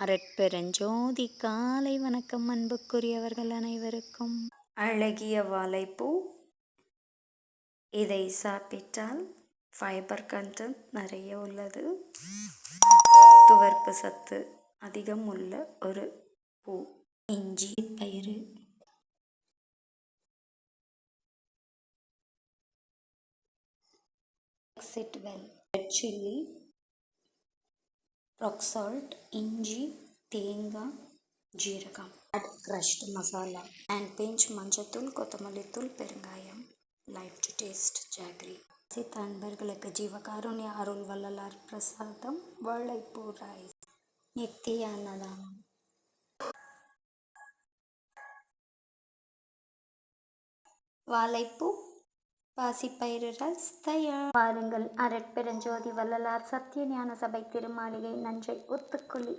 அரட்பெருஞ்சோதி காலை வணக்கம் அன்புக்குரியவர்கள் அனைவருக்கும். அழகிய வாழைப்பூ. இதை சாப்பிட்டால் ஃபைபர் கண்டென்ட் நிறைய உள்ளது, துவர்ப்பு சத்து அதிகம் உள்ள ஒரு பூ. இஞ்சி பயிறு, ரெட் சில்லி, ராக் சால்ட், இஞ்சி, தேங்காய், ஜீரகம், crushed மசாலா அண்ட் பிஞ்ச் மஞ்சத்தூள், கொத்தமல்லித்தூள், பெருங்காயம், லைம் டு டேஸ்ட், ஜாகரி. சித்த அன்பர்களுக்கு ஜீவகாருண்ய அருள் வள்ளலார் பிரசாதம் வாழைப்பூ ரைஸ். நித்திய அன்னதானம். வாழைப்பூ பாசிப்பயிறு ரைஸ் தயார். வாருங்கள், அரட்பெருஞ்சோதி வள்ளலார் சத்திய ஞான சபை திருமாளிகை நஞ்சை ஒத்துக்குழி